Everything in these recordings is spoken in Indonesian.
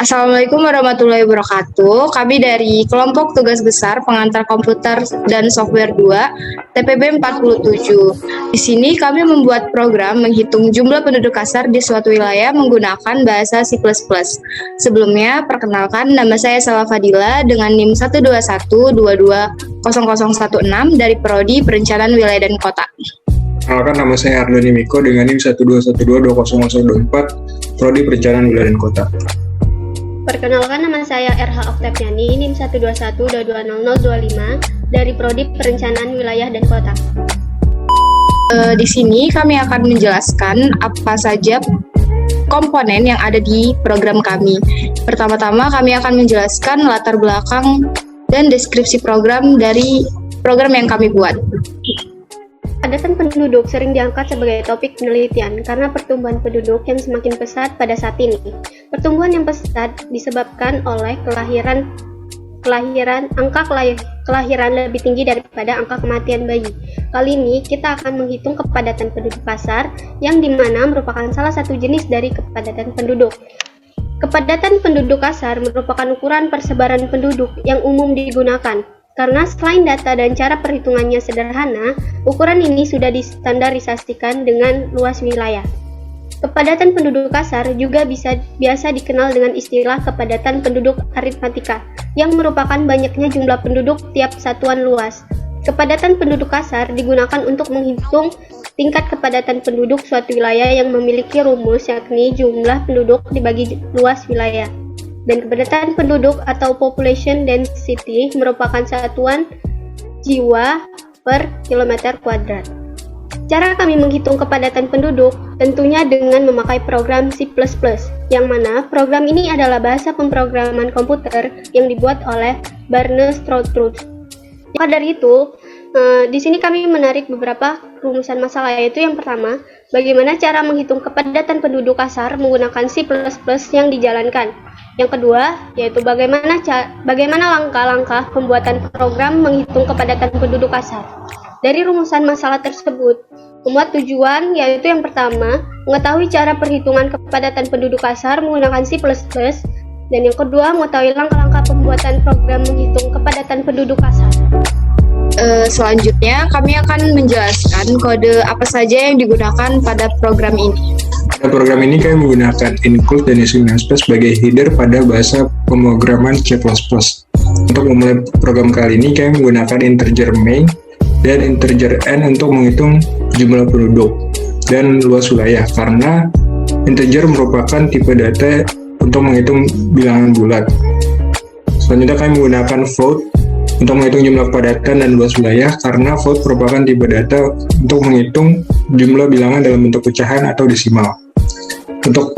Assalamualaikum warahmatullahi wabarakatuh. Kami dari kelompok tugas besar pengantar komputer dan software 2 TPB 47. Di sini kami membuat program menghitung jumlah penduduk kasar di suatu wilayah menggunakan bahasa C++. Sebelumnya, perkenalkan nama saya Salwa Fadila dengan NIM 121220016 dari Prodi Perencanaan Wilayah dan Kota. Perkenalkan, nama saya Ardoni Miko dengan NIM 121220004 Prodi Perencanaan Wilayah dan Kota. Perkenalkan, nama saya RH Oktaviani, NIM 121220025 dari Prodi Perencanaan Wilayah dan Kota. Di sini kami akan menjelaskan apa saja komponen yang ada di program kami. Pertama-tama kami akan menjelaskan latar belakang dan deskripsi program dari program yang kami buat. Kepadatan penduduk sering diangkat sebagai topik penelitian karena pertumbuhan penduduk yang semakin pesat pada saat ini. Pertumbuhan yang pesat disebabkan oleh angka kelahiran lebih tinggi daripada angka kematian bayi. Kali ini kita akan menghitung kepadatan penduduk kasar yang dimana merupakan salah satu jenis dari kepadatan penduduk. Kepadatan penduduk kasar merupakan ukuran persebaran penduduk yang umum digunakan. Karena selain data dan cara perhitungannya sederhana, ukuran ini sudah distandarisasikan dengan luas wilayah. Kepadatan penduduk kasar juga biasa dikenal dengan istilah kepadatan penduduk aritmatika, yang merupakan banyaknya jumlah penduduk tiap satuan luas. Kepadatan penduduk kasar digunakan untuk menghitung tingkat kepadatan penduduk suatu wilayah yang memiliki rumus yakni jumlah penduduk dibagi luas wilayah. Dan kepadatan penduduk atau population density merupakan satuan jiwa per kilometer kuadrat. Cara kami menghitung kepadatan penduduk tentunya dengan memakai program C++, yang mana program ini adalah bahasa pemrograman komputer yang dibuat oleh Barnes Stroutrup. Maka dari itu, di sini kami menarik beberapa rumusan masalah, yaitu yang pertama, bagaimana cara menghitung kepadatan penduduk kasar menggunakan C++ yang dijalankan. Yang kedua, yaitu bagaimana langkah-langkah pembuatan program menghitung kepadatan penduduk kasar. Dari rumusan masalah tersebut, membuat tujuan, yaitu yang pertama, mengetahui cara perhitungan kepadatan penduduk kasar menggunakan C++, dan yang kedua, mengetahui langkah-langkah pembuatan program menghitung kepadatan penduduk kasar. Selanjutnya, kami akan menjelaskan kode apa saja yang digunakan pada program ini. Pada program ini kami menggunakan include dan using namespace sebagai header pada bahasa pemrograman C++. Untuk memulai program kali ini, kami menggunakan integer main dan integer n untuk menghitung jumlah penduduk dan luas wilayah, karena integer merupakan tipe data untuk menghitung bilangan bulat. Selanjutnya kami menggunakan float untuk menghitung jumlah kepadatan dan luas wilayah, karena float merupakan tipe data untuk menghitung jumlah bilangan dalam bentuk pecahan atau desimal. Untuk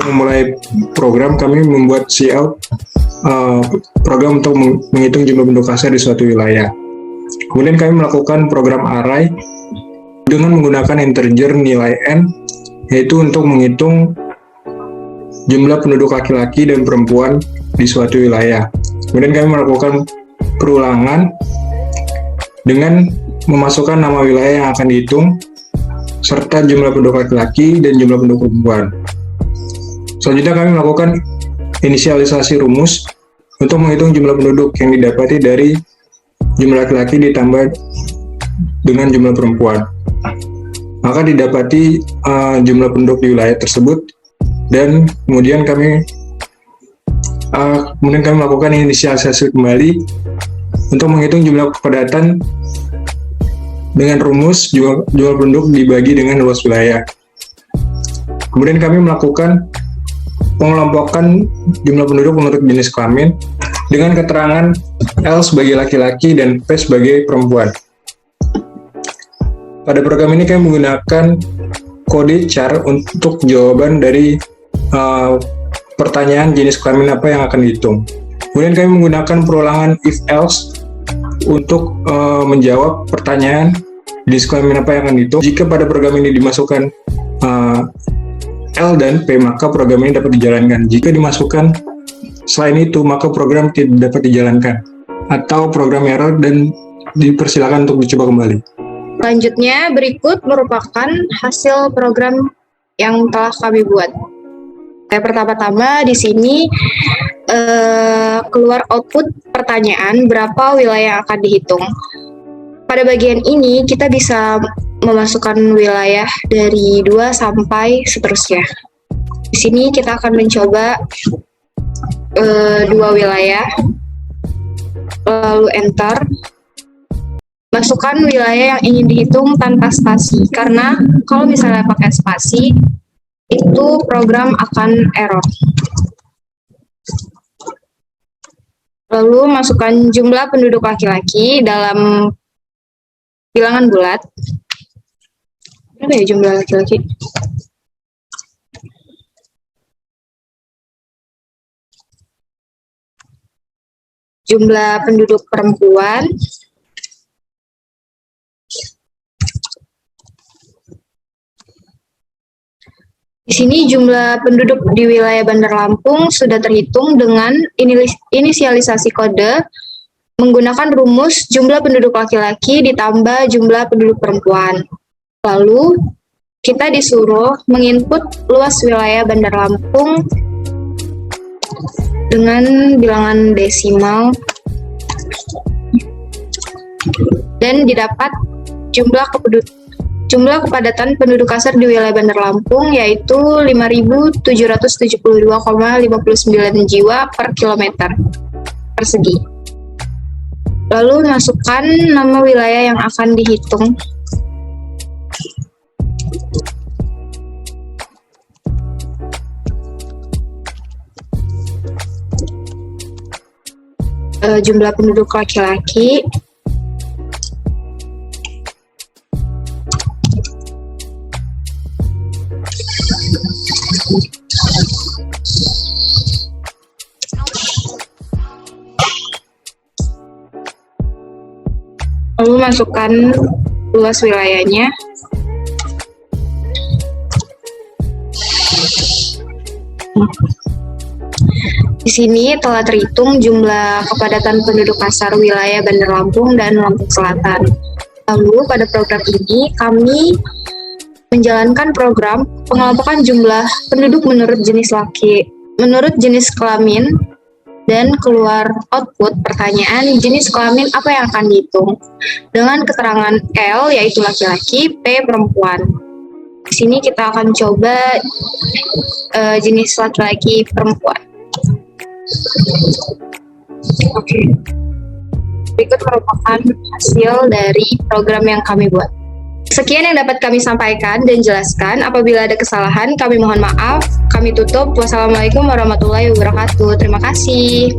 memulai program, kami membuat cout program untuk menghitung jumlah penduduk kasar di suatu wilayah. Kemudian kami melakukan program array dengan menggunakan integer nilai n, yaitu untuk menghitung jumlah penduduk laki-laki dan perempuan di suatu wilayah. Kemudian kami melakukan perulangan dengan memasukkan nama wilayah yang akan dihitung, serta jumlah penduduk laki-laki dan jumlah penduduk perempuan. Selanjutnya kami melakukan inisialisasi rumus untuk menghitung jumlah penduduk yang didapati dari jumlah laki-laki ditambah dengan jumlah perempuan. Maka didapati jumlah penduduk di wilayah tersebut, dan kemudian kami melakukan inisialisasi kembali untuk menghitung jumlah kepadatan dengan rumus jumlah penduduk dibagi dengan luas wilayah. Kemudian kami melakukan pengelompokan jumlah penduduk menurut jenis kelamin dengan keterangan L sebagai laki-laki dan P sebagai perempuan. Pada program ini kami menggunakan kode char untuk jawaban dari pertanyaan jenis kelamin apa yang akan dihitung. Kemudian kami menggunakan perulangan if-else untuk menjawab pertanyaan jenis kelamin apa yang akan dihitung. Jika pada program ini dimasukkan L dan P, maka program ini dapat dijalankan. Jika dimasukkan selain itu, maka program tidak dapat dijalankan atau program error dan dipersilakan untuk dicoba kembali. Selanjutnya, berikut merupakan hasil program yang telah kami buat. Pertama-tama di sini keluar output pertanyaan berapa wilayah yang akan dihitung. Pada bagian ini kita bisa memasukkan wilayah dari 2 sampai seterusnya. Di sini kita akan mencoba 2 wilayah, lalu enter. Masukkan wilayah yang ingin dihitung tanpa spasi, karena kalau misalnya pakai spasi, itu program akan error. Lalu masukkan jumlah penduduk laki-laki dalam bilangan bulat. Berapa ya jumlah laki-laki? Jumlah penduduk perempuan. Di sini jumlah penduduk di wilayah Bandar Lampung sudah terhitung dengan inisialisasi kode menggunakan rumus jumlah penduduk laki-laki ditambah jumlah penduduk perempuan. Lalu kita disuruh menginput luas wilayah Bandar Lampung dengan bilangan desimal dan didapat jumlah kepadatan penduduk kasar di wilayah Bandar Lampung yaitu 5.772,59 jiwa per kilometer persegi. Lalu masukkan nama wilayah yang akan dihitung. Jumlah penduduk laki-laki. Lalu masukkan luas wilayahnya. Di sini telah terhitung jumlah kepadatan penduduk kasar wilayah Bandar Lampung dan Lampung Selatan. Lalu pada program ini kami menjalankan program pengelompokan jumlah penduduk menurut jenis kelamin, dan keluar output pertanyaan jenis kelamin apa yang akan dihitung dengan keterangan L yaitu laki-laki, P perempuan. Di sini kita akan coba jenis laki-laki perempuan. Oke. Berikut merupakan hasil dari program yang kami buat. Sekian yang dapat kami sampaikan dan jelaskan. Apabila ada kesalahan, kami mohon maaf. Kami tutup. Wassalamualaikum warahmatullahi wabarakatuh. Terima kasih.